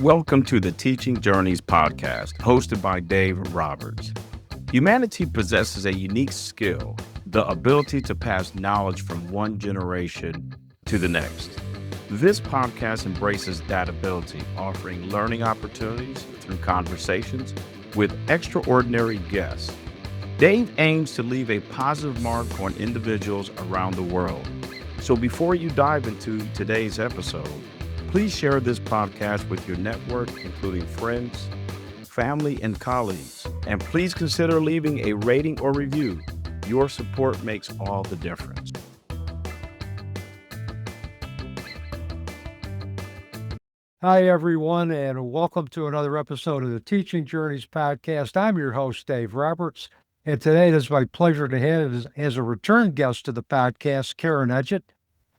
Welcome to the Teaching Journeys podcast, hosted by Dave Roberts. Humanity possesses a unique skill, the ability to pass knowledge from one generation to the next. This podcast embraces that ability, offering learning opportunities through conversations with extraordinary guests. Dave aims to leave a positive mark on individuals around the world. So before you dive into today's episode, please share this podcast with your network, including friends, family, and colleagues. And please consider leaving a rating or review. Your support makes all the difference. Hi, everyone, and welcome to another episode of the Teaching Journeys podcast. I'm your host, Dave Roberts, and today it is my pleasure to have as a return guest to the podcast, Karin.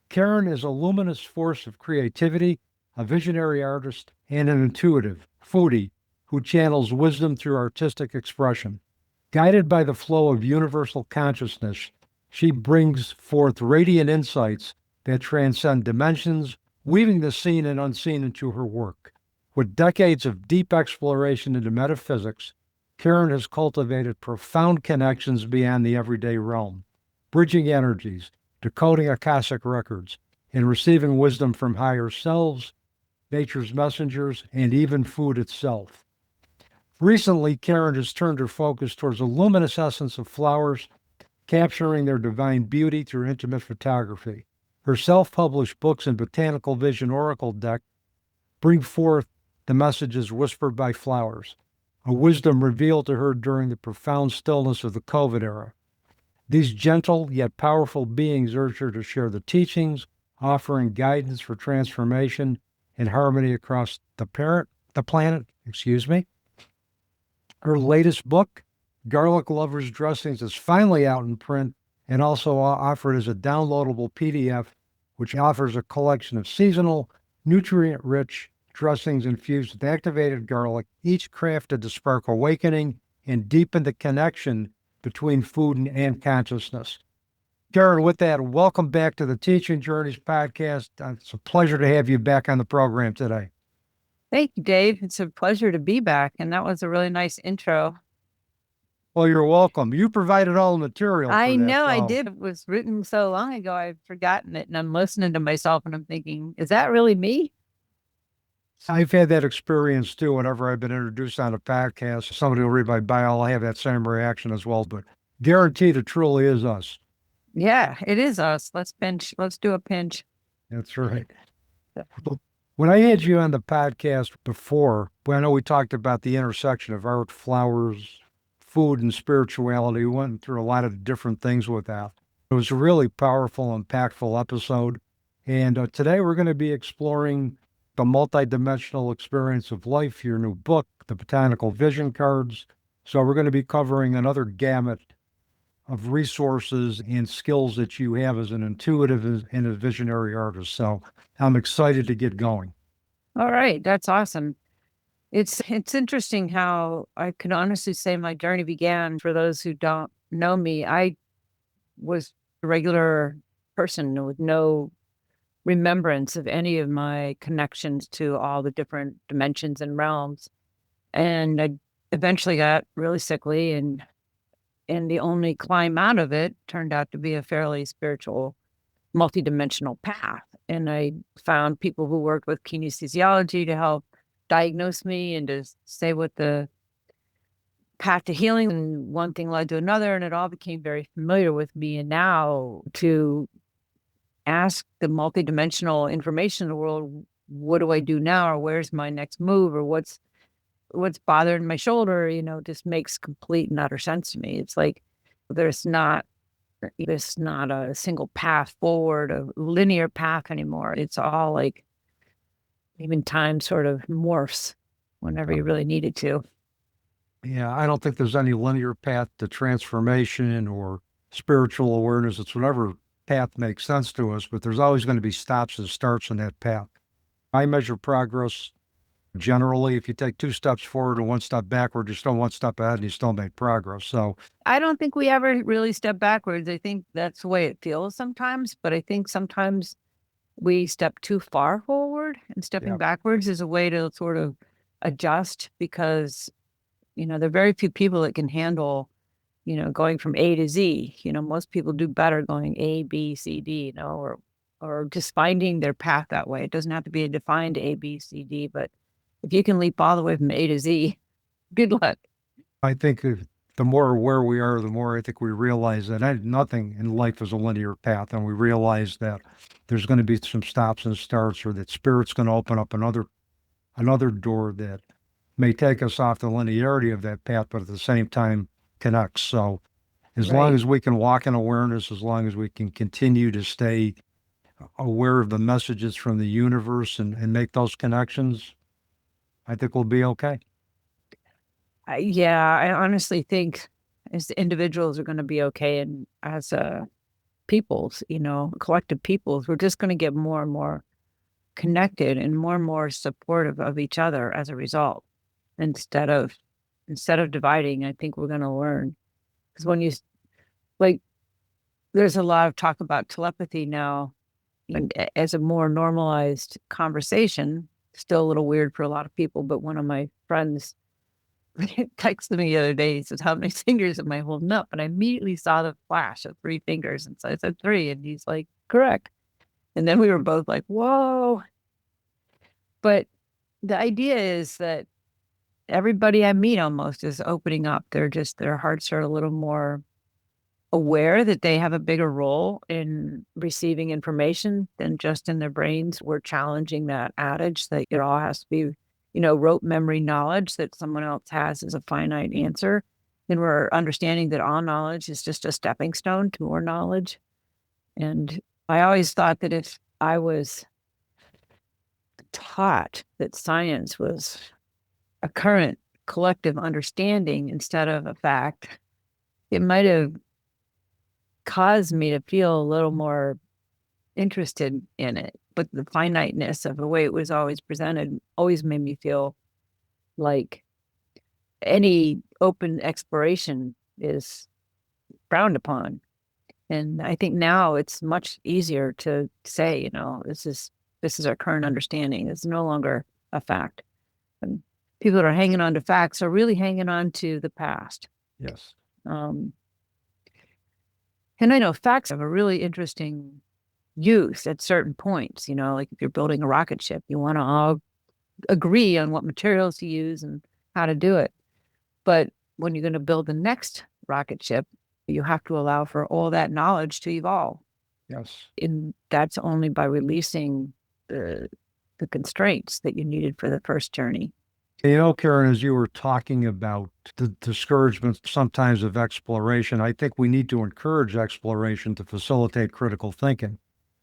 Karin is a luminous force of creativity, a visionary artist, and an intuitive foodie who channels wisdom through artistic expression. Guided by the flow of universal consciousness, she brings forth radiant insights that transcend dimensions, weaving the seen and unseen into her work. With decades of deep exploration into metaphysics, Karin has cultivated profound connections beyond the everyday realm, bridging energies, decoding Akashic records, and receiving wisdom from higher selves, nature's messengers, and even food itself. Recently, Karin has turned her focus towards the luminous essence of flowers, capturing their divine beauty through intimate photography. Her self-published books and Botanical Vision Oracle deck bring forth the messages whispered by flowers, a wisdom revealed to her during the profound stillness of the COVID era. These gentle yet powerful beings urge her to share the teachings, offering guidance for transformation and harmony across the planet. Her latest book, Garlic Lovers Dressings, is finally out in print and also offered as a downloadable PDF, which offers a collection of seasonal, nutrient-rich dressings infused with activated garlic, each crafted to spark awakening and deepen the connection between food and consciousness. Karin, with that, welcome back to the Teaching Journeys podcast. It's a pleasure to have you back on the program today. Thank you, Dave. It's a pleasure to be back, and that was a really nice intro. Well, you're welcome. You provided all the material. I know I did. It was written so long ago, I've forgotten it, and I'm listening to myself, and I'm thinking, is that really me? I've had that experience too. Whenever I've been introduced on a podcast, somebody will read my bio, I have that same reaction as well. But guaranteed, it truly is us. Yeah, it is us. Let's pinch. Let's do a pinch. That's right. When I had you on the podcast before, I know we talked about the intersection of art, flowers, food, and spirituality. We went through a lot of different things with that. It was a really powerful, impactful episode. And today we're going to be exploring the multidimensional experience of life, your new book, the Botanical Vision cards. So we're going to be covering another gamut of resources and skills that you have as an intuitive and a visionary artist. So I'm excited to get going. All right. That's awesome. It's interesting how I can honestly say my journey began. For those who don't know me, I was a regular person with no remembrance of any of my connections to all the different dimensions and realms. And I eventually got really sickly, and the only climb out of it turned out to be a fairly spiritual, multidimensional path. And I found people who worked with kinesiology to help diagnose me and to say what the path to healing, and one thing led to another, and it all became very familiar with me. And now to ask the multidimensional information in the world, what do I do now, or where's my next move, or what's bothering my shoulder, just makes complete and utter sense to me. It's like there's not a single path forward, a linear path anymore. It's all like even time sort of morphs whenever you really need it to. Yeah, I don't think there's any linear path to transformation or spiritual awareness. It's whatever path makes sense to us, but there's always going to be stops and starts on that path. I measure progress generally. If you take 2 steps forward and 1 step backward, you're still 1 step ahead and you still make progress. So I don't think we ever really step backwards. I think that's the way it feels sometimes, but I think sometimes we step too far forward, and stepping backwards is a way to sort of adjust, because, there are very few people that can handle, going from A to Z. Most people do better going A, B, C, D, or just finding their path that way. It doesn't have to be a defined A, B, C, D, but if you can leap all the way from A to Z, good luck. I think the more aware we are, the more I think we realize that nothing in life is a linear path. And we realize that there's going to be some stops and starts, or that spirit's going to open up another door that may take us off the linearity of that path, but at the same time connects. So as long as we can walk in awareness, as long as we can continue to stay aware of the messages from the universe and make those connections, I think we'll be okay. I honestly think as individuals are going to be okay, and as peoples, collective peoples, we're just going to get more and more connected and more supportive of each other as a result. Instead of dividing, I think we're going to learn. Because when you, like, there's a lot of talk about telepathy now, and as a more normalized conversation. Still a little weird for a lot of people, but one of my friends texted me the other day. He says, "How many fingers am I holding up?" And I immediately saw the flash of 3 fingers. And so I said 3, and he's like, "Correct." And then we were both like, "Whoa." But the idea is that everybody I meet almost is opening up. Their hearts are a little more aware that they have a bigger role in receiving information than just in their brains. We're challenging that adage that it all has to be, rote memory knowledge that someone else has as a finite answer. And we're understanding that all knowledge is just a stepping stone to more knowledge. And I always thought that if I was taught that science was a current collective understanding instead of a fact, it might have caused me to feel a little more interested in it. But the finiteness of the way it was always presented always made me feel like any open exploration is frowned upon. And I think now it's much easier to say, this is our current understanding. It's no longer a fact. And people that are hanging on to facts are really hanging on to the past. Yes. And I know facts have a really interesting use at certain points. Like if you're building a rocket ship, you want to all agree on what materials to use and how to do it. But when you're going to build the next rocket ship, you have to allow for all that knowledge to evolve. Yes. And that's only by releasing the constraints that you needed for the first journey. Karin, as you were talking about the discouragement sometimes of exploration, I think we need to encourage exploration to facilitate critical thinking.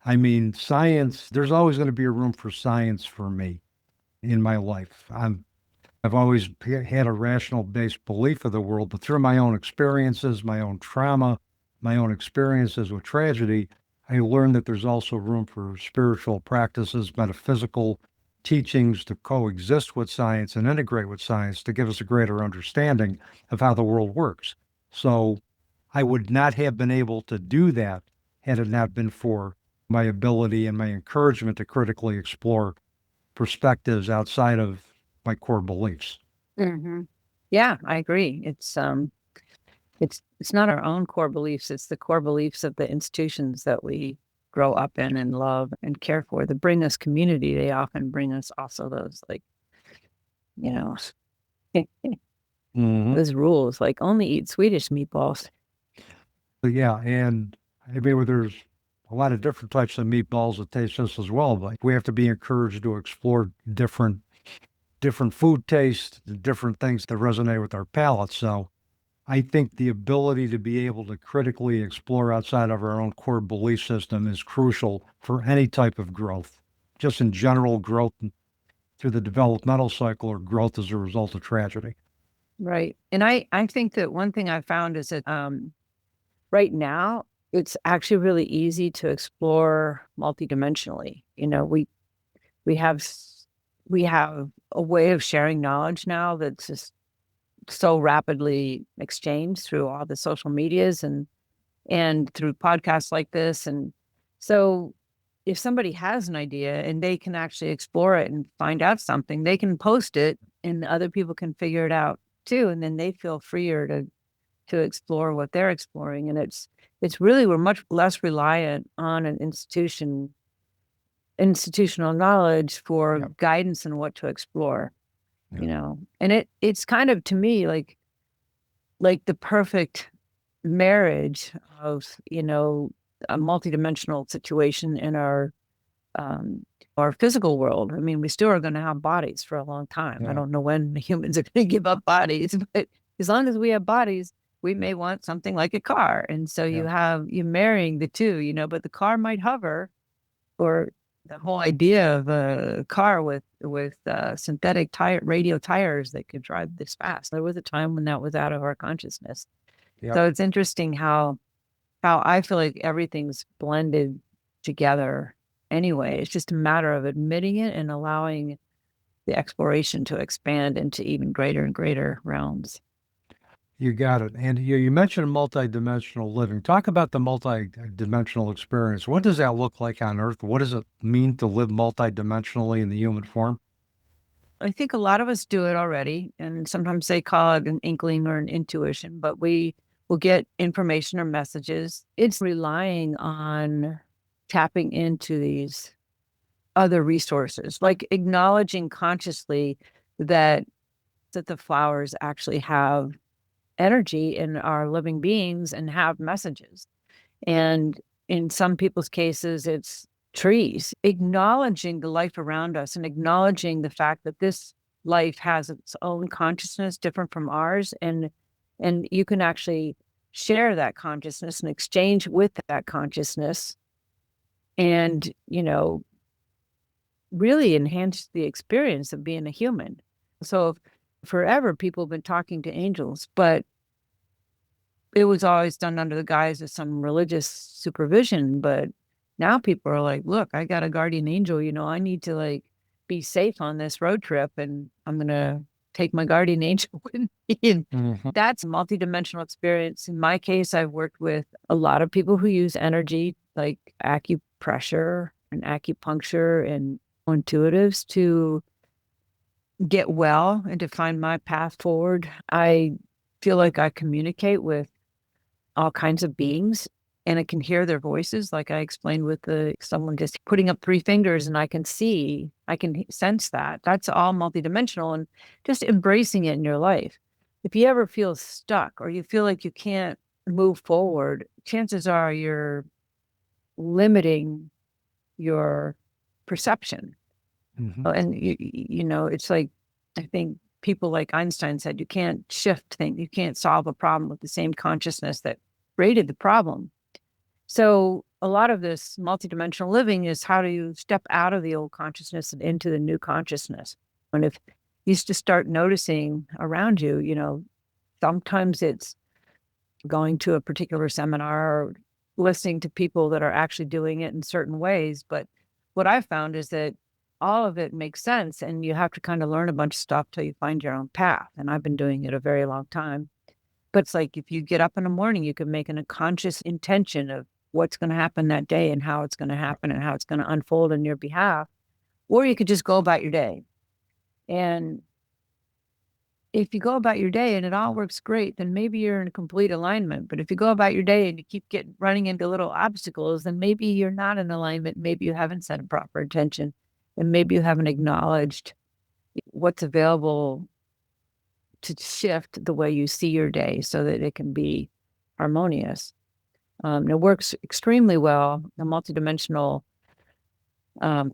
I mean, science, there's always going to be a room for science for me in my life. I've always had a rational-based belief of the world, but through my own experiences, my own trauma, my own experiences with tragedy, I learned that there's also room for spiritual practices, metaphysical teachings to coexist with science and integrate with science to give us a greater understanding of how the world works. So I would not have been able to do that had it not been for my ability and my encouragement to critically explore perspectives outside of my core beliefs. Mm-hmm. Yeah, I agree. It's not our own core beliefs. It's the core beliefs of the institutions that we grow up in and love and care for that bring us community. They often bring us also those those rules, like only eat Swedish meatballs. Yeah, and I mean, there's a lot of different types of meatballs that taste just as well, but we have to be encouraged to explore different food tastes, different things that resonate with our palates. So I think the ability to be able to critically explore outside of our own core belief system is crucial for any type of growth, just in general growth through the developmental cycle or growth as a result of tragedy. Right. And I think that one thing I found is that right now it's actually really easy to explore multidimensionally. We have a way of sharing knowledge now that's just so rapidly exchanged through all the social medias and through podcasts like this. And so if somebody has an idea and they can actually explore it and find out something, they can post it and other people can figure it out too. And then they feel freer to explore what they're exploring. And it's really, we're much less reliant on an institutional knowledge for Yep. guidance on what to explore, Yep. and it's kind of, to me, like the perfect marriage of, a multidimensional situation in our physical world. I mean, we still are going to have bodies for a long time. I Yeah. don't know when the humans are going to give up bodies, but as long as we have bodies, we may want something like a car. And so Yeah. you marrying the two, but the car might hover, or the whole idea of a car with synthetic radial tires that could drive this fast. There was a time when that was out of our consciousness. Yep. So it's interesting how I feel like everything's blended together anyway. It's just a matter of admitting it and allowing the exploration to expand into even greater and greater realms. You got it. And you mentioned multidimensional living. Talk about the multidimensional experience. What does that look like on Earth? What does it mean to live multidimensionally in the human form? I think a lot of us do it already, and sometimes they call it an inkling or an intuition, but we will get information or messages. It's relying on tapping into these other resources, like acknowledging consciously that the flowers actually have energy and are living beings and have messages. And in some people's cases, it's trees, acknowledging the life around us and acknowledging the fact that this life has its own consciousness different from ours. And you can actually share that consciousness and exchange with that consciousness and, really enhance the experience of being a human. So forever people have been talking to angels, but it was always done under the guise of some religious supervision. But now people are like, look, I got a guardian angel, I need to be safe on this road trip, and I'm going to take my guardian angel with me. And Mhm. that's a multidimensional experience. In my case, I've worked with a lot of people who use energy, like acupressure and acupuncture and intuitives, to get well and to find my path forward. I feel like I communicate with all kinds of beings and I can hear their voices. Like I explained with someone just putting up 3 fingers, and I can sense that. That's all multidimensional, and just embracing it in your life. If you ever feel stuck or you feel like you can't move forward, chances are you're limiting your perception. Mhm. And it's like, I think people like Einstein said, you can't shift things. You can't solve a problem with the same consciousness that created the problem. So a lot of this multidimensional living is, how do you step out of the old consciousness and into the new consciousness? And if you just start noticing around you, sometimes it's going to a particular seminar or listening to people that are actually doing it in certain ways. But what I've found is that all of it makes sense, and you have to kind of learn a bunch of stuff till you find your own path. And I've been doing it a very long time. But it's like, if you get up in the morning, you can make a conscious intention of what's going to happen that day and how it's going to happen and how it's going to unfold on your behalf. Or you could just go about your day. And if you go about your day and it all works great, then maybe you're in complete alignment. But if you go about your day and you keep running into little obstacles, then maybe you're not in alignment. Maybe you haven't set a proper intention, and maybe you haven't acknowledged what's available to shift the way you see your day so that it can be harmonious. It works extremely well. The multidimensional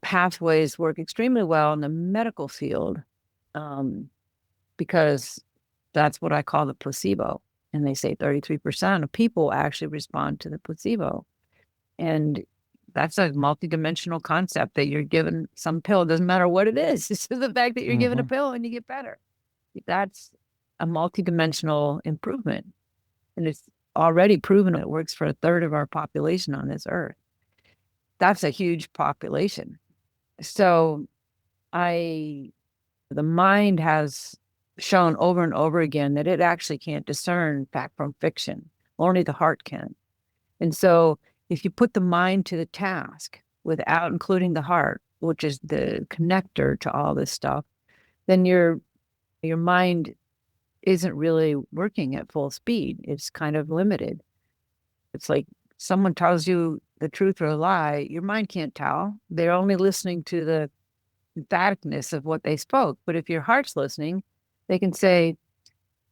pathways work extremely well in the medical field, because that's what I call the placebo. And they say 33% of people actually respond to the placebo. And that's a multidimensional concept, that you're given some pill. It doesn't matter what it is. It's just the fact that you're given a pill and you get better. That's a multidimensional improvement. And it's already proven it works for 1/3 of our population on this earth. That's a huge population. So the mind has shown over and over again that it actually can't discern fact from fiction. Only the heart can. And so if you put the mind to the task without including the heart, which is the connector to all this stuff, then your mind isn't really working at full speed. It's kind of limited. It's like someone tells you the truth or a lie, your mind can't tell. They're only listening to the emphaticness of what they spoke. But if your heart's listening, they can say,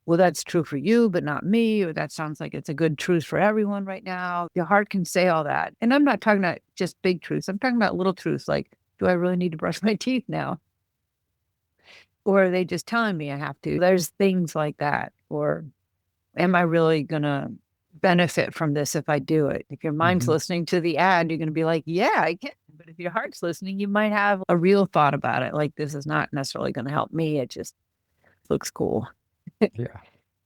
well, that's true for you, but not me, or that sounds like it's a good truth for everyone right now. Your heart can say all that. And I'm not talking about just big truths. I'm talking about little truths like, do I really need to brush my teeth now? Or are they just telling me I have to? There's things like that. Or am I really going to benefit from this if I do it? If your mind's listening to the ad, you're going to be like, yeah, I can. But if your heart's listening, you might have a real thought about it. Like, this is not necessarily going to help me. It just looks cool. Yeah.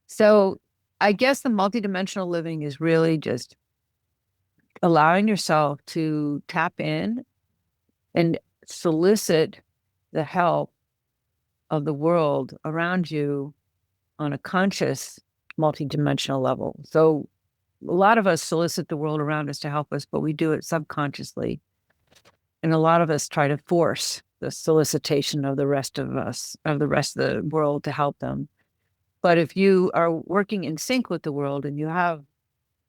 So I guess the multidimensional living is really just allowing yourself to tap in and solicit the help of the world around you on a conscious multidimensional level. So a lot of us solicit the world around us to help us, but we do it subconsciously. And a lot of us try to force the solicitation of the rest of us, of the rest of the world to help them. But if you are working in sync with the world and you have,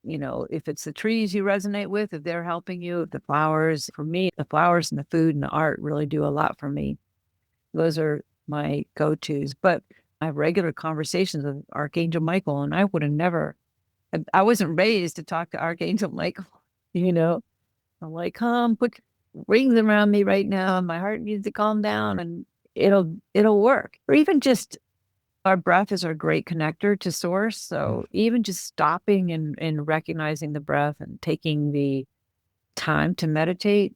if it's the trees you resonate with, if they're helping you, if the flowers, for me, the flowers and the food and the art really do a lot for me. Those are my go-tos. But I have regular conversations with Archangel Michael, and I would have never, I wasn't raised to talk to Archangel Michael, I'm like, come put rings around me right now. And my heart needs to calm down and it'll work. Or even just our breath is our great connector to source. So even just stopping and recognizing the breath and taking the time to meditate,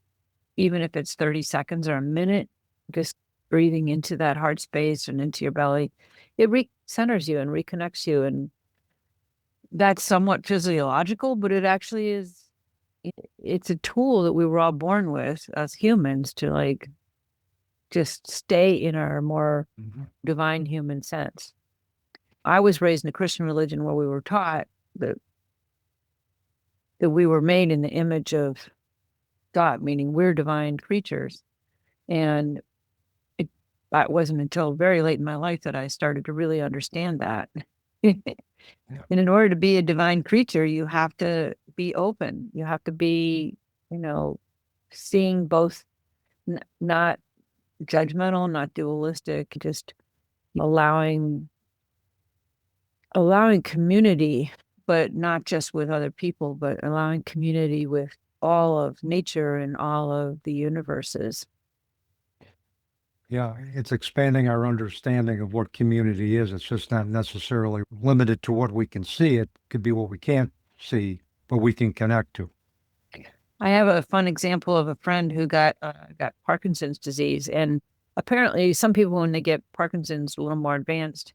even if it's 30 seconds or a minute, just breathing into that heart space and into your belly, it centers you and reconnects you. And that's somewhat physiological, but it actually is, it's a tool that we were all born with as humans to like just stay in our more divine human sense. I was raised in a Christian religion where we were taught that we were made in the image of God, meaning we're divine creatures. And that wasn't until very late in my life that I started to really understand that. And in order to be a divine creature, you have to be open. You have to be, seeing both, not judgmental, not dualistic, just allowing community, but not just with other people, but allowing community with all of nature and all of the universes. Yeah, it's expanding our understanding of what community is. It's just not necessarily limited to what we can see. It could be what we can't see, but we can connect to. I have a fun example of a friend who got Parkinson's disease. And apparently some people, when they get Parkinson's a little more advanced,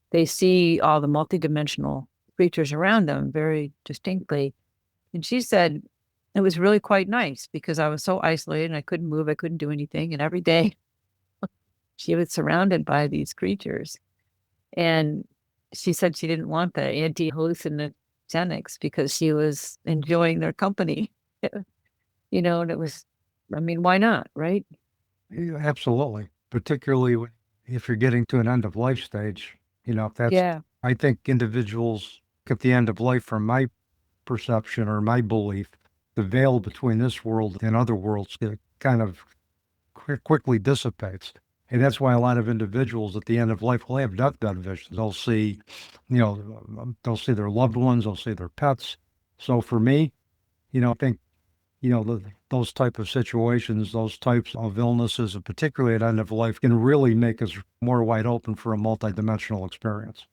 they see all the multidimensional creatures around them very distinctly. And she said it was really quite nice because I was so isolated and I couldn't move. I couldn't do anything. And every day she was surrounded by these creatures. And she said she didn't want the anti-hallucinogenics because she was enjoying their company. And it was, why not, right? Yeah, absolutely. Particularly if you're getting to an end of life stage, Yeah. I think individuals at the end of life, from my perception or my belief, the veil between this world and other worlds, it kind of quickly dissipates. And that's why a lot of individuals at the end of life will have deathbed visions. They'll see, they'll see their loved ones, they'll see their pets. So for me, I think, those type of situations, those types of illnesses, and particularly at end of life, can really make us more wide open for a multidimensional experience.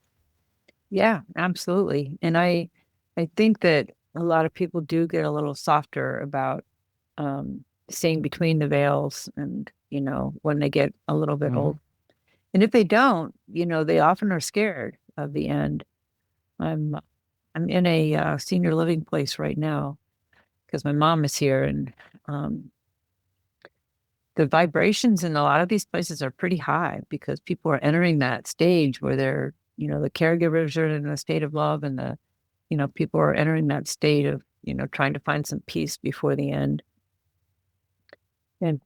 Yeah, absolutely. And I think that a lot of people do get a little softer about seeing between the veils and, when they get a little bit old. And if they don't, they often are scared of the end. I'm in a senior living place right now because my mom is here, and the vibrations in a lot of these places are pretty high because people are entering that stage where they're, the caregivers are in a state of love, and people are entering that state of, trying to find some peace before the end. and,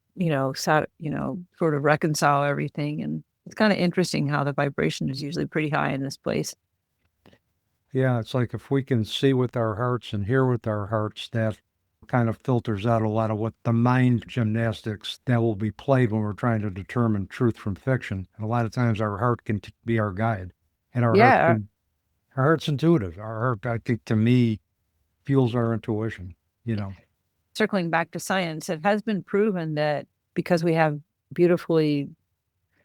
sort of reconcile everything. And it's kind of interesting how the vibration is usually pretty high in this place. Yeah, it's like if we can see with our hearts and hear with our hearts, that kind of filters out a lot of what the mind gymnastics that will be played when we're trying to determine truth from fiction. And a lot of times our heart can be our guide, and Yeah. our heart's intuitive. Our heart, I think, to me, fuels our intuition, you know. Circling back to science, it has been proven that because we have beautifully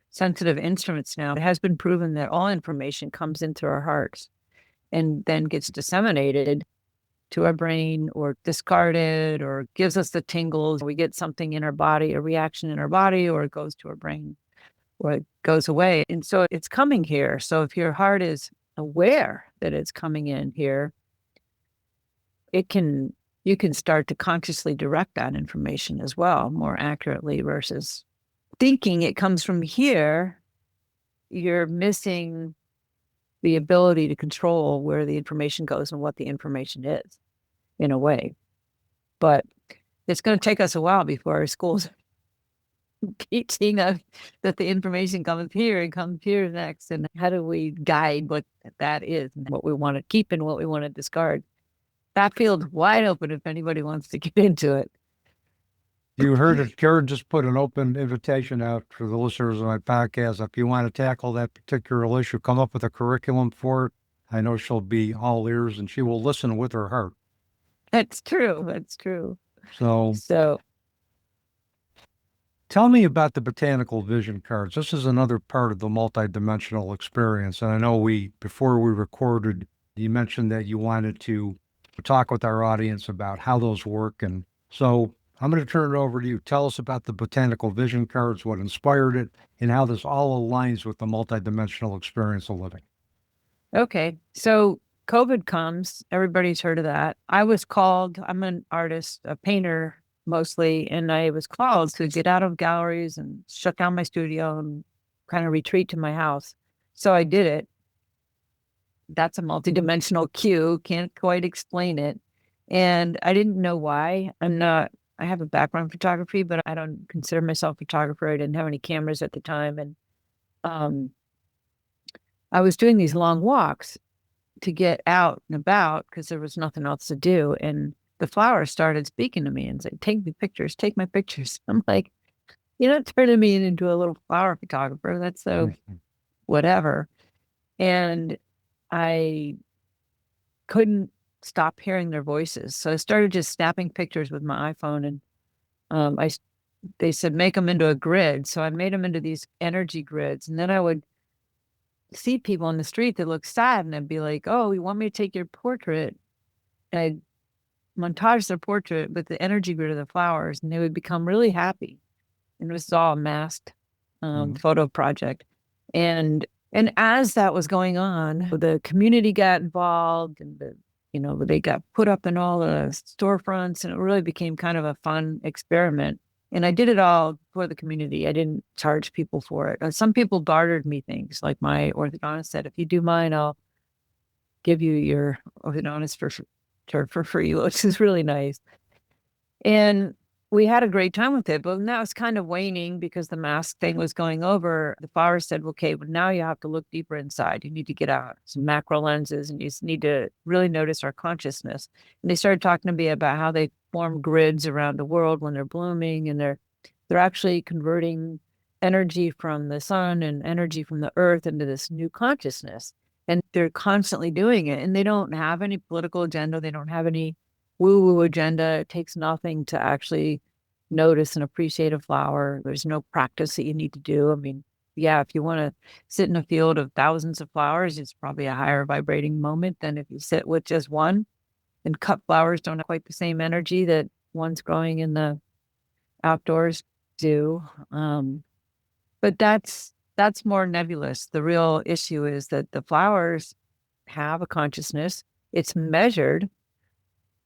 sensitive instruments now, it has been proven that all information comes in through our hearts and then gets disseminated to our brain or discarded or gives us the tingles. We get something in our body, a reaction in our body, or it goes to our brain or it goes away. And so it's coming here. So if your heart is aware that it's coming in here, you can start to consciously direct that information as well more accurately versus thinking it comes from here. You're missing the ability to control where the information goes and what the information is in a way. But it's going to take us a while before our schools teaching us that the information comes here and comes here next. And how do we guide what that is and what we want to keep and what we want to discard? That field's wide open if anybody wants to get into it. You heard it. Karin just put an open invitation out for the listeners of my podcast. If you want to tackle that particular issue, come up with a curriculum for it. I know she'll be all ears and she will listen with her heart. That's true. That's true. So tell me about the Botanical Vision cards. This is another part of the multidimensional experience. And I know before we recorded, you mentioned that you wanted to talk with our audience about how those work. And so I'm going to turn it over to you. Tell us about the Botanical Vision cards, what inspired it, and how this all aligns with the multidimensional experience of living. Okay. So COVID comes. Everybody's heard of that. I was called, I'm an artist, a painter mostly, and I was called to get out of galleries and shut down my studio and kind of retreat to my house. So I did it. That's a multidimensional cue. Can't quite explain it. And I didn't know why. I have a background in photography, but I don't consider myself a photographer. I didn't have any cameras at the time. And I was doing these long walks to get out and about because there was nothing else to do. And the flowers started speaking to me and said, take me pictures, take my pictures. I'm like, you're not turning me into a little flower photographer. That's so whatever. And I couldn't stop hearing their voices. So I started just snapping pictures with my iPhone, and they said, make them into a grid. So I made them into these energy grids. And then I would see people on the street that looked sad, and I'd be like, oh, you want me to take your portrait? And I'd montage their portrait with the energy grid of the flowers, and they would become really happy. And it was all a masked photo project. And as that was going on, the community got involved, and they got put up in all the storefronts, and it really became kind of a fun experiment. And I did it all for the community. I didn't charge people for it. Some people bartered me things, like my orthodontist said, if you do mine, I'll give you your orthodontist for free, which is really nice. And we had a great time with it, but now it's kind of waning because the mask thing was going over. The flowers said, okay, but now you have to look deeper inside. You need to get out some macro lenses, and you need to really notice our consciousness. And they started talking to me about how they form grids around the world when they're blooming, and they're actually converting energy from the sun and energy from the earth into this new consciousness. And they're constantly doing it, and they don't have any political agenda. They don't have any woo-woo agenda. It takes nothing to actually notice and appreciate a flower. There's no practice that you need to do. I mean, yeah, if you want to sit in a field of thousands of flowers, it's probably a higher vibrating moment than if you sit with just one. And cut flowers don't have quite the same energy that ones growing in the outdoors do. But that's more nebulous. The real issue is that the flowers have a consciousness. It's measured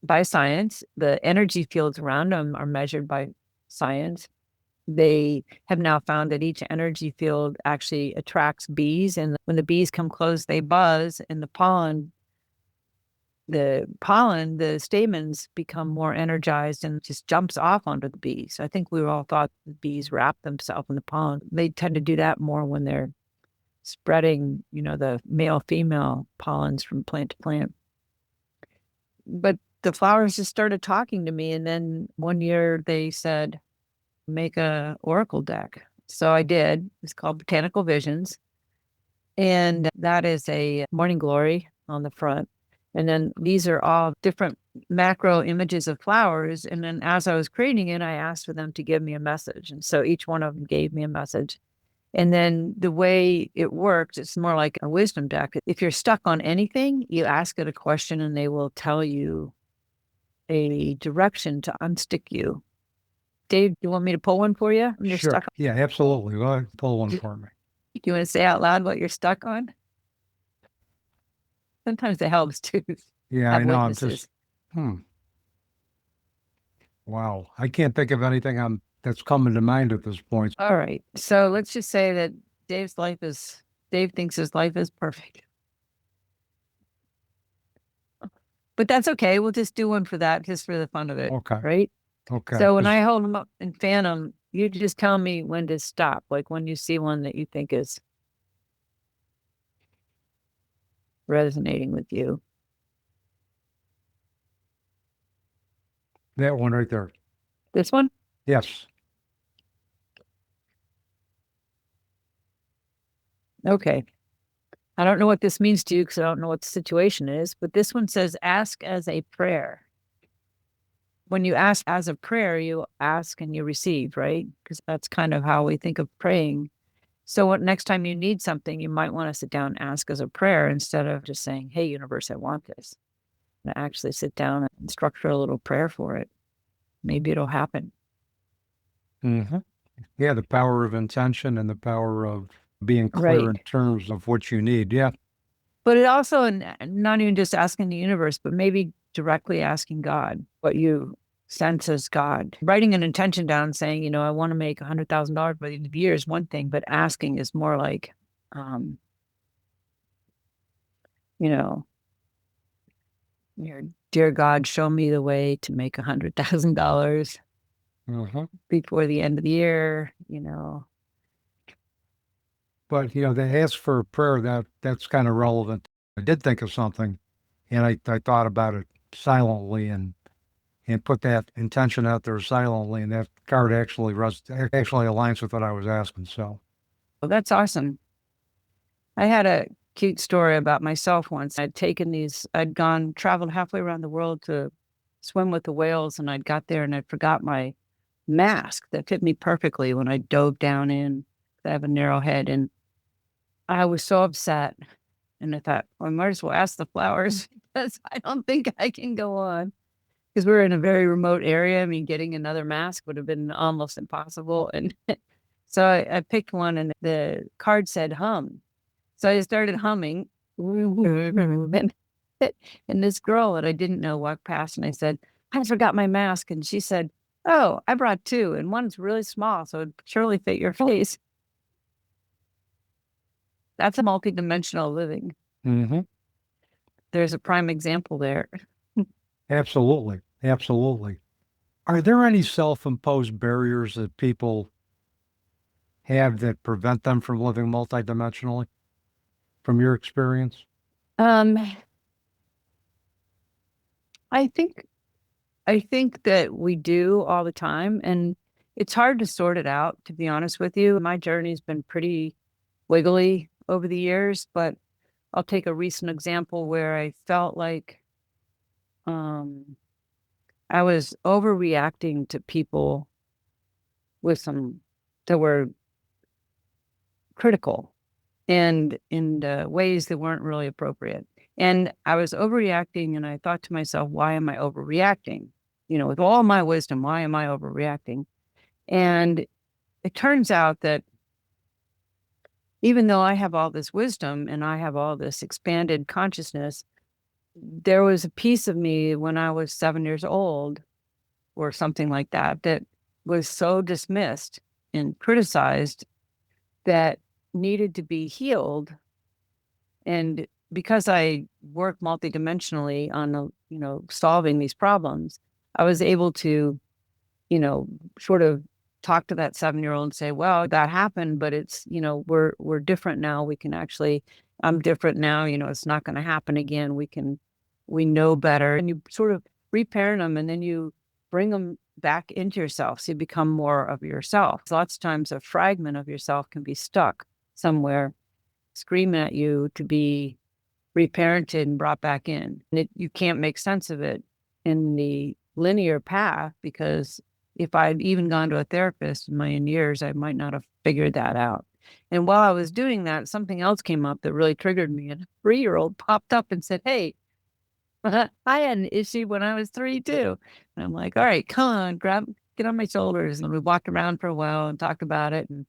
by science. The energy fields around them are measured by science. They have now found that each energy field actually attracts bees. And when the bees come close, they buzz, and the pollen the pollen, the stamens become more energized and just jumps off onto the bees. I think we all thought the bees wrap themselves in the pollen. They tend to do that more when they're spreading, the male, female pollens from plant to plant. But the flowers just started talking to me. And then one year they said, make a oracle deck. So I did. It's called Botanical Visions. And that is a morning glory on the front. And then these are all different macro images of flowers. And then as I was creating it, I asked for them to give me a message. And so each one of them gave me a message. And then the way it works, it's more like a wisdom deck. If you're stuck on anything, you ask it a question and they will tell you a direction to unstick you. Dave, do you want me to pull one for you? You're Sure. stuck on? Yeah, absolutely. Go ahead, pull one for me. Do you want to say out loud what you're stuck on? Sometimes it helps too. Yeah, Have I know. witnesses. Wow. I can't think of anything that's coming to mind at this point. All right. So let's just say that Dave thinks his life is perfect. But that's okay. We'll just do one for that, just for the fun of it. Okay. Right? Okay. So when I hold them up and fan them, you just tell me when to stop. Like when you see one that you think is resonating with you. That one right there. This one? Yes. Okay. I don't know what this means to you because I don't know what the situation is, but this one says ask as a prayer. When you ask as a prayer, you ask and you receive, right? Because that's kind of how we think of praying. So next time you need something, you might want to sit down and ask as a prayer instead of just saying, hey, universe, I want this. And actually sit down and structure a little prayer for it. Maybe it'll happen. Mm-hmm. Yeah, the power of intention and the power of being clear in terms of what you need. Yeah. But it also, not even just asking the universe, but maybe directly asking God what you sense as God. Writing an intention down saying, I want to make $100,000 by the end of the year is one thing, but asking is more like, your dear God, show me the way to make $100,000 before the end of the year, But, they ask for a prayer, that's kind of relevant. I did think of something, and I thought about it silently and put that intention out there silently, and that card actually aligns with what I was asking. So, well, that's awesome. I had a cute story about myself once. I'd traveled halfway around the world to swim with the whales, and I'd got there and I forgot my mask that fit me perfectly when I dove down in. I have a narrow head, and I was so upset. And I thought, well, I might as well ask the flowers because I don't think I can go on. Because we're in a very remote area. I mean, getting another mask would have been almost impossible. And so I picked one and the card said hum. So I started humming. And this girl that I didn't know walked past and I said, I forgot my mask. And she said, oh, I brought two and one's really small. So it'd surely fit your face. That's a multidimensional living. mm-hmm. There's a prime example there. Absolutely. Absolutely. Are there any self-imposed barriers that people have that prevent them from living multidimensionally, from your experience? I think that we do all the time, and it's hard to sort it out, to be honest with you. My journey's been pretty wiggly over the years, but I'll take a recent example where I felt like I was overreacting to people that were critical and in ways that weren't really appropriate. And I was overreacting and I thought to myself, why am I overreacting? With all my wisdom, why am I overreacting? And it turns out that even though I have all this wisdom and I have all this expanded consciousness, there was a piece of me when I was 7 years old or something like that, that was so dismissed and criticized that needed to be healed. And because I work multidimensionally on, solving these problems, I was able to, sort of talk to that 7-year-old and say, well, that happened, but it's, we're different now. We can actually, I'm different now, it's not going to happen again. We know better. And you sort of reparent them, and then you bring them back into yourself. So you become more of yourself. Lots of times a fragment of yourself can be stuck somewhere, screaming at you to be reparented and brought back in. And you can't make sense of it in the linear path, because if I'd even gone to a therapist in a million years, I might not have figured that out. And while I was doing that, something else came up that really triggered me. And a 3-year-old popped up and said, hey, I had an issue when I was 3 too. And I'm like, all right, come on, get on my shoulders. And we walked around for a while and talked about it. And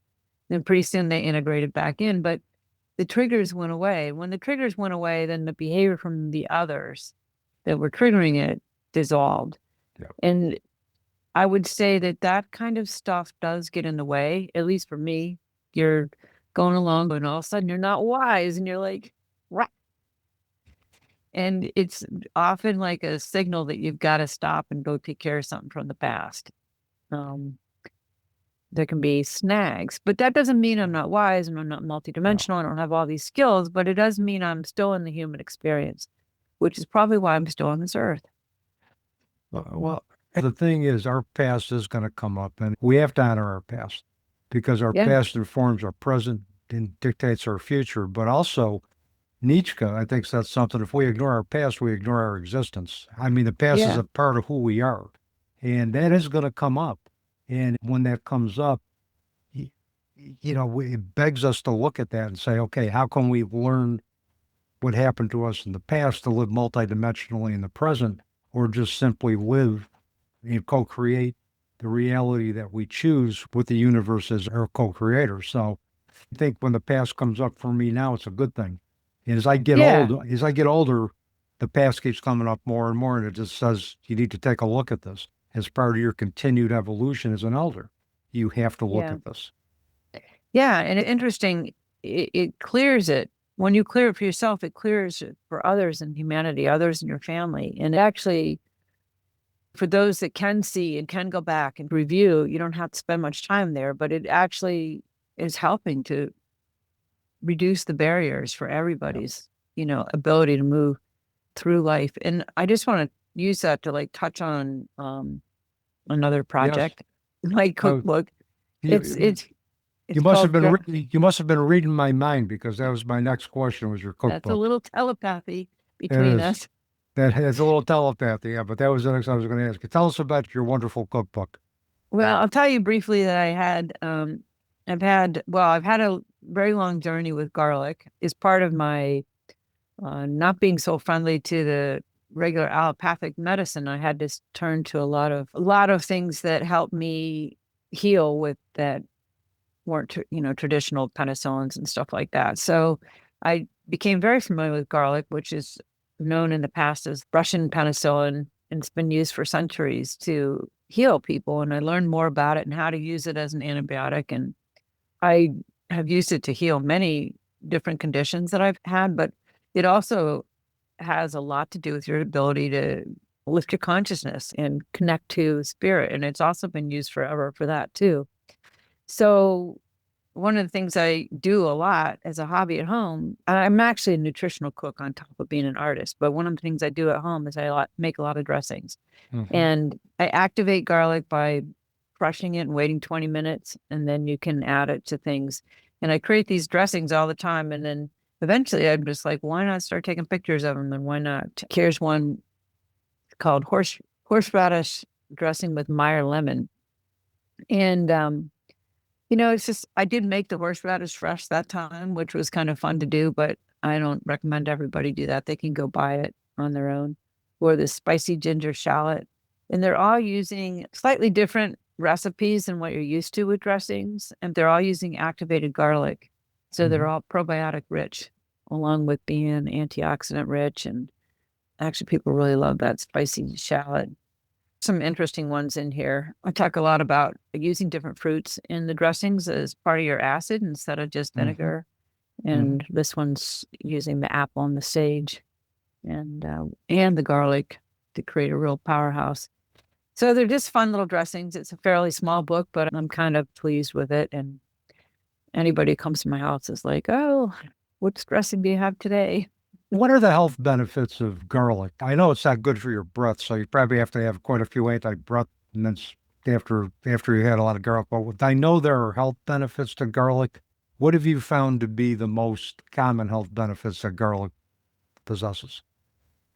then pretty soon they integrated back in. But the triggers went away. When the triggers went away, then the behavior from the others that were triggering it dissolved. Yep. And I would say that kind of stuff does get in the way, at least for me. You're going along and all of a sudden you're not wise and you're like, right. And it's often like a signal that you've got to stop and go take care of something from the past. There can be snags, but that doesn't mean I'm not wise and I'm not multidimensional. I don't have all these skills, but it does mean I'm still in the human experience, which is probably why I'm still on this earth. Well, the thing is, our past is going to come up, and we have to honor our past, because our past informs our present and dictates our future. But also, Nietzsche, I think, said something: if we ignore our past, we ignore our existence. I mean, the past is a part of who we are, and that is going to come up. And when that comes up, it begs us to look at that and say, okay, how can we learn what happened to us in the past to live multidimensionally in the present, or just simply live and co-create the reality that we choose with the universe as our co-creator. So I think when the past comes up for me now, it's a good thing. And as I get older, the past keeps coming up more and more, and it just says you need to take a look at this as part of your continued evolution as an elder. You have to look at this. Yeah, and it's interesting. It clears it. When you clear it for yourself, it clears it for others in humanity, others in your family. And actually, for those that can see and can go back and review, you don't have to spend much time there, but it actually is helping to reduce the barriers for everybody's, ability to move through life. And I just want to use that to touch on another project, my cookbook. You must have been reading my mind, because that was my next question, was your cookbook. That's a little telepathy between us. That has a little telepathy, but that was the next I was going to ask you. Tell us about your wonderful cookbook. Well, I'll tell you briefly that I've had a very long journey with garlic. Is part of my not being so friendly to the regular allopathic medicine. I had to turn to a lot of things that helped me heal with that weren't traditional penicillins and stuff like that. So I became very familiar with garlic, which is known in the past as Russian penicillin, and it's been used for centuries to heal people. And I learned more about it and how to use it as an antibiotic. And I have used it to heal many different conditions that I've had, but it also has a lot to do with your ability to lift your consciousness and connect to spirit. And it's also been used forever for that too. So one of the things I do a lot as a hobby at home, I'm actually a nutritional cook on top of being an artist, but one of the things I do at home is I make a lot of dressings. Mm-hmm. And I activate garlic by crushing it and waiting 20 minutes, and then you can add it to things. And I create these dressings all the time, and then eventually I'm just like, why not start taking pictures of them, and why not? Here's one called horseradish dressing with Meyer lemon. And it's just, I did make the horseradish fresh that time, which was kind of fun to do, but I don't recommend everybody do that. They can go buy it on their own. Or the spicy ginger shallot. And they're all using slightly different recipes than what you're used to with dressings. And they're all using activated garlic. So they're all probiotic rich, along with being antioxidant rich. And actually, people really love that spicy shallot. Some interesting ones in here. I talk a lot about using different fruits in the dressings as part of your acid instead of just vinegar. And this one's using the apple and the sage and the garlic to create a real powerhouse. So they're just fun little dressings. It's a fairly small book, but I'm kind of pleased with it. And anybody who comes to my house is like, "Oh, which dressing do you have today?" What are the health benefits of garlic? I know it's not good for your breath, so you probably have to have quite a few anti-breath mints after you had a lot of garlic. But I know there are health benefits to garlic. What have you found to be the most common health benefits that garlic possesses?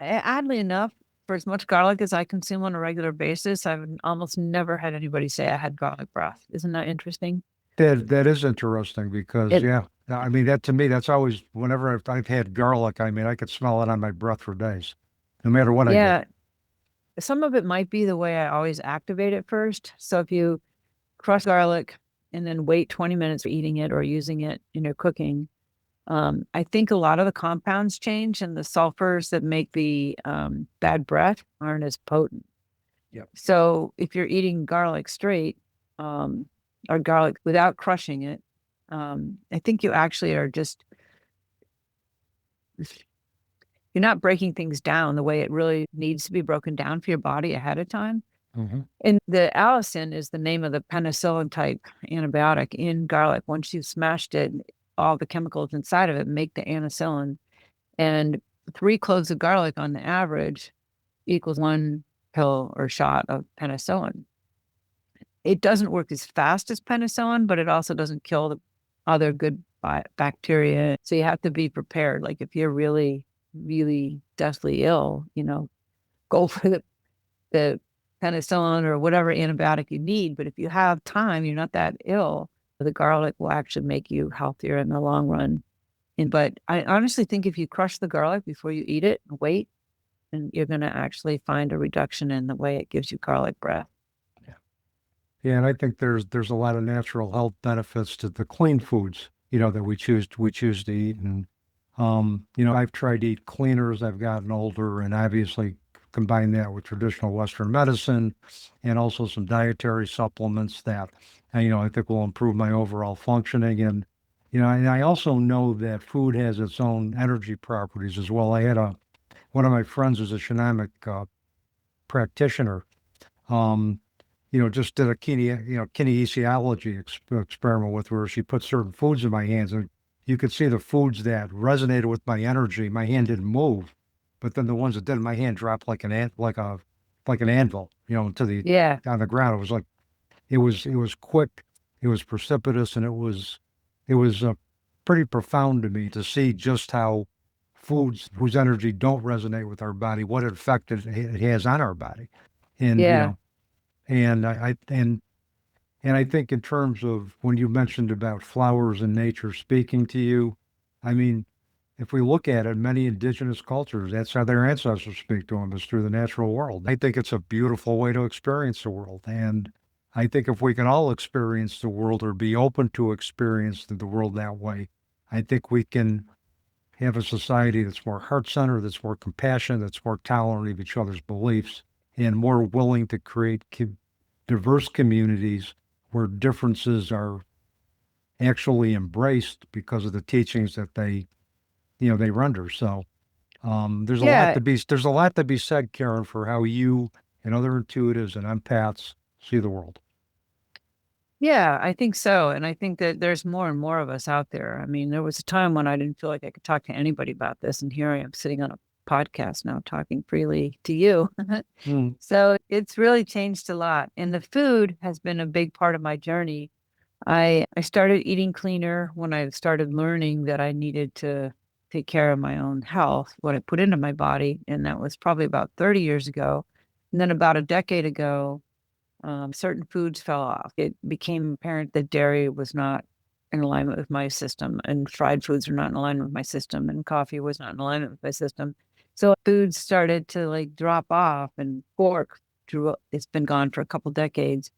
Oddly enough, for as much garlic as I consume on a regular basis, I've almost never had anybody say I had garlic breath. Isn't that interesting? That is interesting because It, yeah, I mean that to me that's always whenever I've had garlic, I mean I could smell it on my breath for days, no matter what I do. yeah, some of it might be the way I always activate it first. So if you crush garlic and then wait 20 minutes for eating it or using it in your cooking, I think a lot of the compounds change and the sulfurs that make the bad breath aren't as potent. Yep. So if you're eating garlic straight um, or garlic without crushing it, I think you actually are just, you're not breaking things down the way it really needs to be broken down for your body ahead of time. Mm-hmm. And the allicin is the name of the penicillin type antibiotic in garlic. Once you've smashed it, all the chemicals inside of it make the anicillin. And 3 cloves of garlic on the average equals 1 pill or shot of penicillin. It doesn't work as fast as penicillin, but it also doesn't kill the other good bacteria. So you have to be prepared. Like if you're really, really deathly ill, go for the penicillin or whatever antibiotic you need. But if you have time, you're not that ill, the garlic will actually make you healthier in the long run. But I honestly think if you crush the garlic before you eat it and wait, and you're going to actually find a reduction in the way it gives you garlic breath. Yeah, and I think there's a lot of natural health benefits to the clean foods, that we choose to eat. And I've tried to eat cleaner as I've gotten older, and obviously combine that with traditional Western medicine and also some dietary supplements that I think will improve my overall functioning. And and I also know that food has its own energy properties as well. I had one of my friends who's a shamanic practitioner. Um, just did a kinesiology experiment with where she put certain foods in my hands, and you could see the foods that resonated with my energy. My hand didn't move, but then the ones that didn't, my hand dropped like an anvil, to the Yeah. on the ground. It was like it was quick, it was precipitous, and it was pretty profound to me to see just how foods whose energy don't resonate with our body, what effect it has on our body, and Yeah. and I think in terms of when you mentioned about flowers and nature speaking to you, I mean, if we look at it, many indigenous cultures, that's how their ancestors speak to them, is through the natural world. I think it's a beautiful way to experience the world. And I think if we can all experience the world or be open to experience the world that way, I think we can have a society that's more heart-centered, that's more compassionate, that's more tolerant of each other's beliefs, and more willing to create diverse communities where differences are actually embraced because of the teachings that they render. So there's a lot Yeah. to be said, Karen, for how you and other intuitives and empaths see the world. Yeah, I think so. And I think that there's more and more of us out there. I mean, there was a time when I didn't feel like I could talk to anybody about this. And here I am sitting on a podcast now talking freely to you. Mm. So it's really changed a lot. And the food has been a big part of my journey. I started eating cleaner when I started learning that I needed to take care of my own health, what I put into my body. And that was probably about 30 years ago. And then about a decade ago, certain foods fell off. It became apparent that dairy was not in alignment with my system, and fried foods were not in alignment with my system, and coffee was not in alignment with my system. So foods started to like drop off, and pork, it's been gone for a couple decades.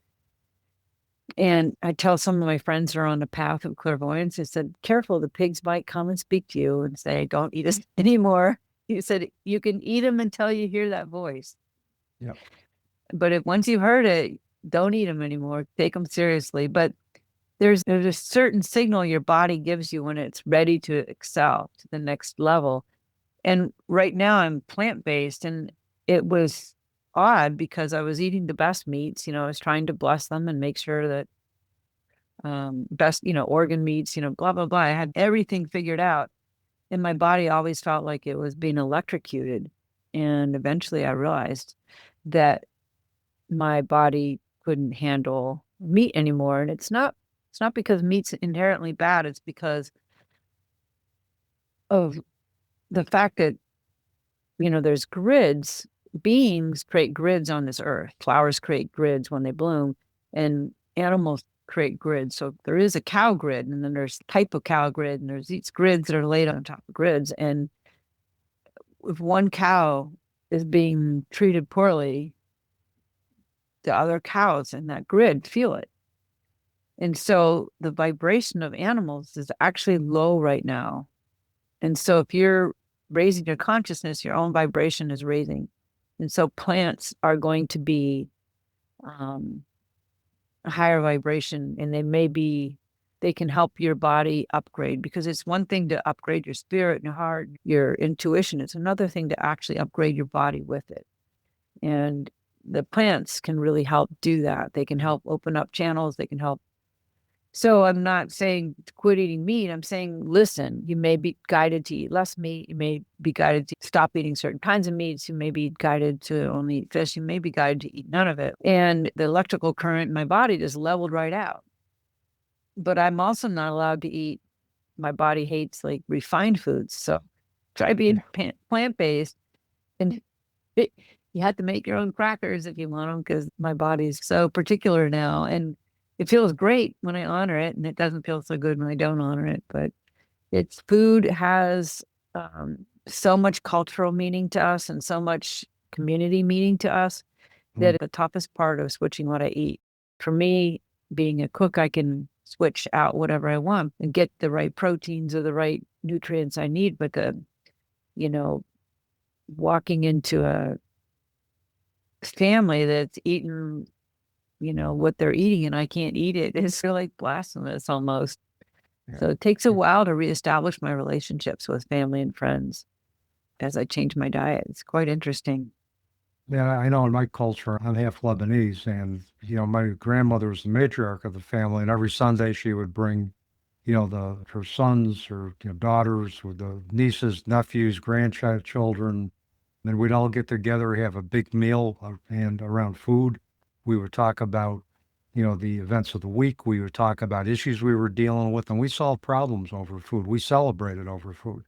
And I tell some of my friends who are on the path of clairvoyance, I said, careful, the pigs might come and speak to you and say, don't eat us anymore. You said, you can eat them until you hear that voice. Yep. But if once you've heard it, don't eat them anymore. Take them seriously. But there's a certain signal your body gives you when it's ready to excel to the next level. And right now I'm plant-based, and it was odd because I was eating the best meats. I was trying to bless them and make sure that best, organ meats, blah, blah, blah. I had everything figured out, and my body always felt like it was being electrocuted. And eventually I realized that my body couldn't handle meat anymore. And it's not because meat's inherently bad. It's because of the fact that, there's grids. Beings create grids on this earth. Flowers create grids when they bloom, and animals create grids. So there is a cow grid, and then there's type of cow grid, and there's these grids that are laid on top of grids. And if one cow is being treated poorly, the other cows in that grid feel it. And so the vibration of animals is actually low right now. And so if you're raising your consciousness, your own vibration is raising. And so plants are going to be a higher vibration, and they can help your body upgrade, because it's one thing to upgrade your spirit and your heart, your intuition. It's another thing to actually upgrade your body with it. And the plants can really help do that. They can help open up channels. They can help. So I'm not saying to quit eating meat. I'm saying, listen, you may be guided to eat less meat. You may be guided to stop eating certain kinds of meats. You may be guided to only eat fish. You may be guided to eat none of it. And the electrical current in my body just leveled right out. But I'm also not allowed to eat. My body hates like refined foods. So try being plant-based, and you have to make your own crackers if you want them, because my body's so particular now. And it feels great when I honor it, and it doesn't feel so good when I don't honor it. But food has so much cultural meaning to us and so much community meaning to us that the toughest part of switching what I eat. For me, being a cook, I can switch out whatever I want and get the right proteins or the right nutrients I need. But walking into a family that's eating, what they're eating, and I can't eat it, it's sort of like blasphemous almost. Yeah. So it takes a while to reestablish my relationships with family and friends as I change my diet. It's quite interesting. Yeah, I know in my culture, I'm half Lebanese, and my grandmother was the matriarch of the family, and every Sunday she would bring, her sons or daughters with the nieces, nephews, grandchildren, and we'd all get together, have a big meal, and around food, we would talk about, the events of the week. We would talk about issues we were dealing with, and we solved problems over food. We celebrated over food.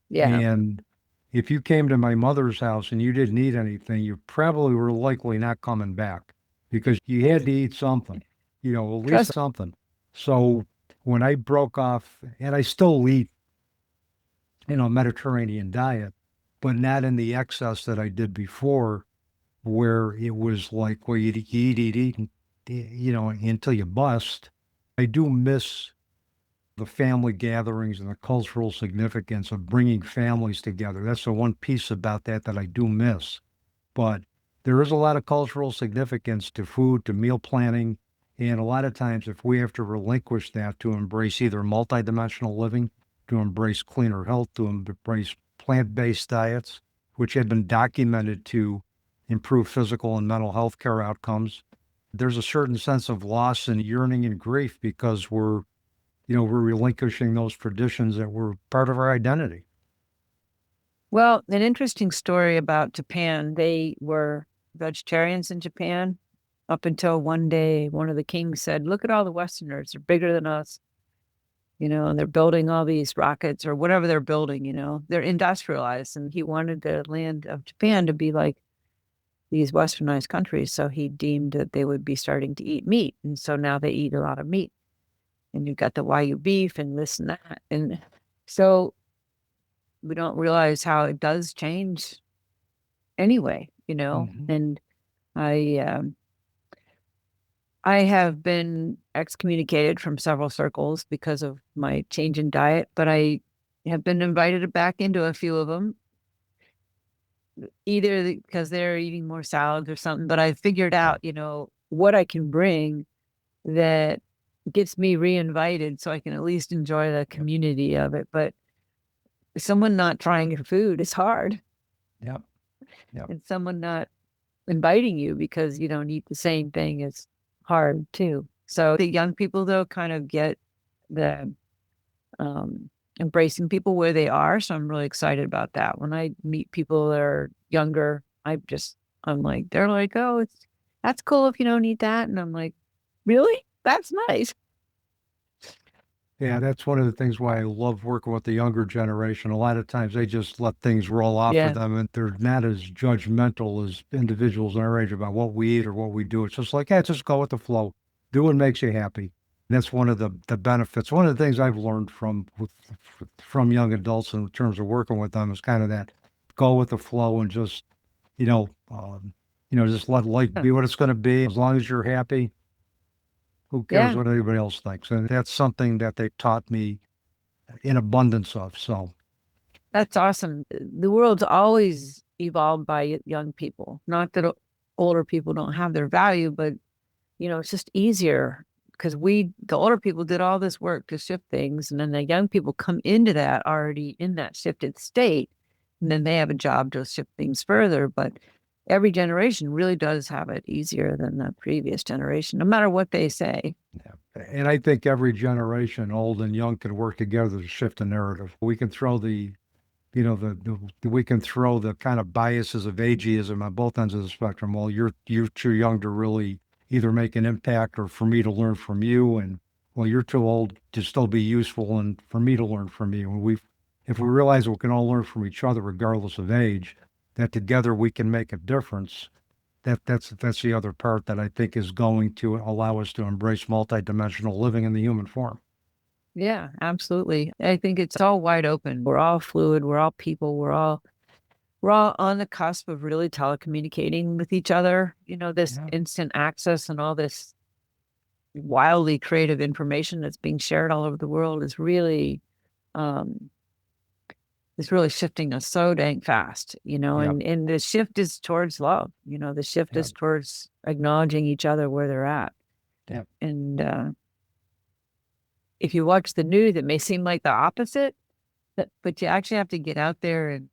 Yeah. And if you came to my mother's house and you didn't eat anything, you probably were likely not coming back, because you had to eat something, at least Trust- something. So when I broke off, and I still eat, Mediterranean diet, but not in the excess that I did before, where it was like, well, you eat, until you bust. I do miss the family gatherings and the cultural significance of bringing families together. That's the one piece about that I do miss. But there is a lot of cultural significance to food, to meal planning. And a lot of times, if we have to relinquish that to embrace either multidimensional living, to embrace cleaner health, to embrace plant-based diets, which have been documented to improve physical and mental health care outcomes, there's a certain sense of loss and yearning and grief, because we're relinquishing those traditions that were part of our identity. Well, an interesting story about Japan. They were vegetarians in Japan up until one day one of the kings said, "Look at all the Westerners. They're bigger than us. And they're building all these rockets or whatever they're building, they're industrialized." And he wanted the land of Japan to be like these westernized countries. So he deemed that they would be starting to eat meat. And so now they eat a lot of meat. And you've got the Wagyu beef and this and that. And so we don't realize how it does change anyway, And I have been excommunicated from several circles because of my change in diet, but I have been invited back into a few of them, either because they're eating more salads or something. But I figured out, what I can bring that gets me reinvited so I can at least enjoy the community of it. But someone not trying your food is hard. Yep. Yep. And someone not inviting you because you don't eat the same thing is hard too. So the young people though kind of get the embracing people where they are. So I'm really excited about that. When I meet people that are younger, I'm like, they're like, oh, that's cool if you don't eat that. And I'm like, really? That's nice. Yeah, that's one of the things why I love working with the younger generation. A lot of times they just let things roll off for Yeah. them and they're not as judgmental as individuals in our age about what we eat or what we do. It's just like, yeah, just go with the flow. Do what makes you happy. And that's one of the benefits. One of the things I've learned from young adults in terms of working with them is kind of that go with the flow and just, you know, just let life be what it's going to be. As long as you're happy, who cares Yeah. what anybody else thinks? And that's something that they taught me in abundance of. So, That's awesome. The world's always evolved by young people. Not that older people don't have their value, but it's just easier because the older people did all this work to shift things, and then the young people come into that already in that shifted state, and then they have a job to shift things further. But every generation really does have it easier than the previous generation, no matter what they say. yeah. And I think every generation, old and young, can work together to shift the narrative. We can throw we can throw the kind of biases of ageism on both ends of the spectrum. Well, you're too young to really either make an impact or for me to learn from you, and well, you're too old to still be useful and for me to learn from you. And if we realize we can all learn from each other regardless of age, that together we can make a difference. That's the other part that I think is going to allow us to embrace multidimensional living in the human form. Yeah, absolutely. I think it's all wide open. We're all fluid. We're all people. We're all on the cusp of really telecommunicating with each other. This Yeah. instant access and all this wildly creative information that's being shared all over the world um, is really shifting us so dang fast, Yep. and the shift is towards love. The shift Yep. is towards acknowledging each other where they're at. Yep. And if you watch the news, it may seem like the opposite, but you actually have to get out there and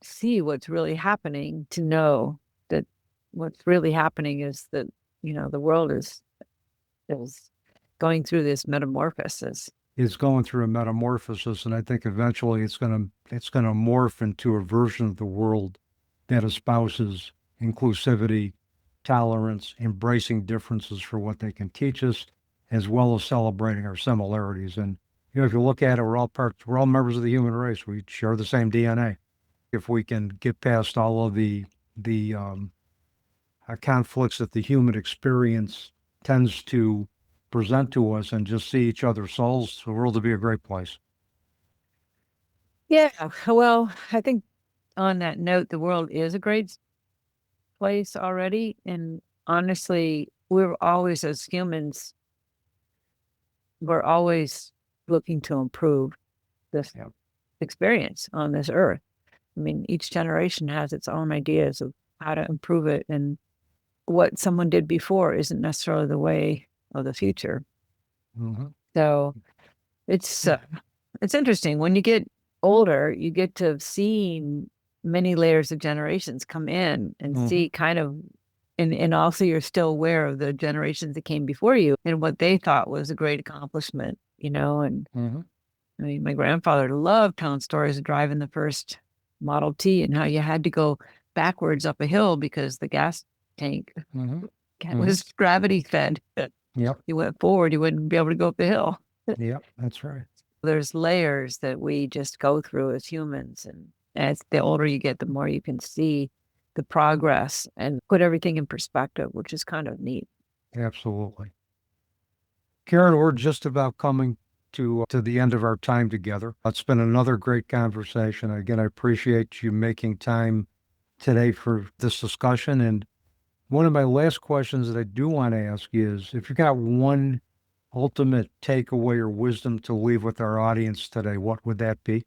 see what's really happening to know that what's really happening is that, the world is going through this metamorphosis. It's going through a metamorphosis, and I think eventually it's gonna morph into a version of the world that espouses inclusivity, tolerance, embracing differences for what they can teach us, as well as celebrating our similarities. And if you look at it, we're all members of the human race. We share the same DNA. If we can get past all of the conflicts that the human experience tends to present to us and just see each other's souls, the world will be a great place. Yeah. Well, I think on that note, the world is a great place already. And honestly, as humans, we're always looking to improve this Yep. experience on this earth. I mean, each generation has its own ideas of how to improve it. And what someone did before isn't necessarily the way of the future. Mm-hmm. So it's interesting. When you get older, you get to see many layers of generations come in and see kind of, and also you're still aware of the generations that came before you and what they thought was a great accomplishment, and I mean, my grandfather loved telling stories of driving the first Model T and how you had to go backwards up a hill because the gas tank was gravity fed. Yep. You went forward, you wouldn't be able to go up the hill. Yep. That's right. There's layers that we just go through as humans. And as the older you get, the more you can see the progress and put everything in perspective, which is kind of neat. Absolutely. Karin, we're just about coming to the end of our time together. It's been another great conversation. Again, I appreciate you making time today for this discussion. And one of my last questions that I do want to ask is if you got one ultimate takeaway or wisdom to leave with our audience today, what would that be?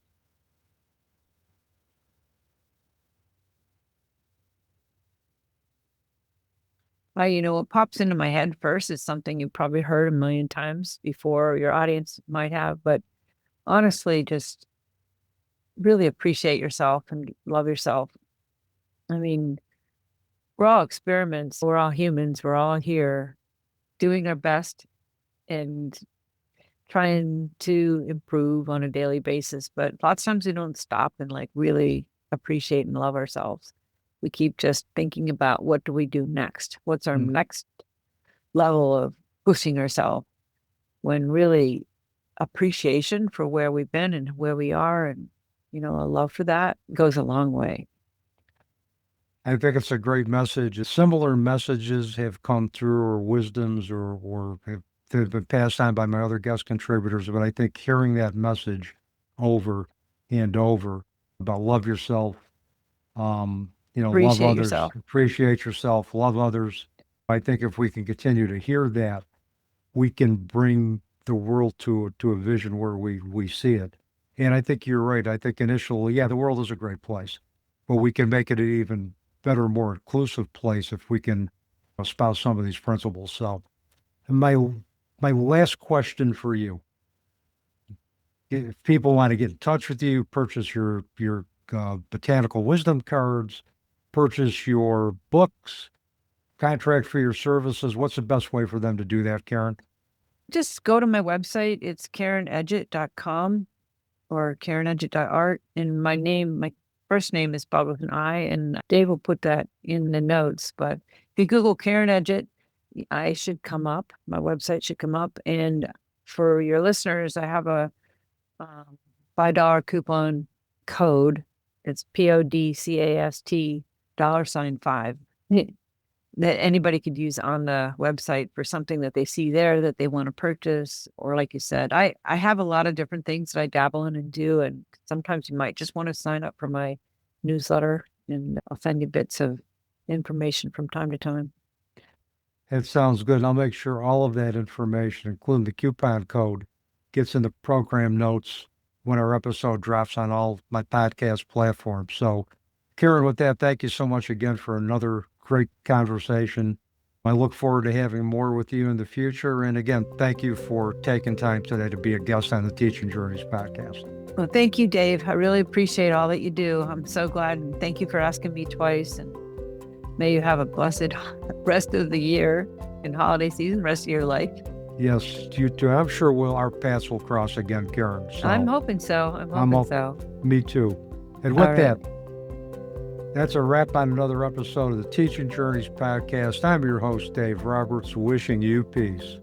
What pops into my head first is something you've probably heard a million times before, or your audience might have, but honestly, just really appreciate yourself and love yourself. I mean, we're all experiments. We're all humans. We're all here doing our best and trying to improve on a daily basis. But lots of times we don't stop and really appreciate and love ourselves. We keep just thinking about what do we do next? What's our next level of pushing ourselves, when really appreciation for where we've been and where we are, and a love for that goes a long way. I think it's a great message. Similar messages have come through, or wisdoms, or have been passed on by my other guest contributors. But I think hearing that message over and over about love yourself, love Appreciate others, yourself. appreciate yourself, love others. I think if we can continue to hear that, we can bring the world to a vision where we see it. And I think you're right. I think initially, the world is a great place, but we can make it an even better, more inclusive place if we can espouse some of these principles. So my last question for you: if people want to get in touch with you, purchase your botanical wisdom cards, purchase your books, contract for your services, what's the best way for them to do that, Karin? Just go to my website. It's KarinEdgett.com or KarinEdgett.art. And my first name is spelled with an I, and Dave will put that in the notes. But if you Google Karin Edgett, I should come up. My website should come up. And for your listeners, I have a $5 coupon code. It's PODCAST $5 that anybody could use on the website for something that they see there that they want to purchase. Or like you said, I have a lot of different things that I dabble in and do. And sometimes you might just want to sign up for my newsletter, and I'll send you bits of information from time to time. It sounds good. And I'll make sure all of that information, including the coupon code, gets in the program notes when our episode drops on all my podcast platforms. So, Karin, with that, thank you so much again for another great conversation. I look forward to having more with you in the future. And again, thank you for taking time today to be a guest on the Teaching Journeys podcast. Well, thank you, Dave. I really appreciate all that you do. I'm so glad. And thank you for asking me twice. And may you have a blessed rest of the year and holiday season, rest of your life. Yes, you too. I'm sure our paths will cross again, Karin. So I'm hoping so. I'm hoping so. Me too. And with that, that's a wrap on another episode of the Teaching Journeys podcast. I'm your host, Dave Roberts, wishing you peace.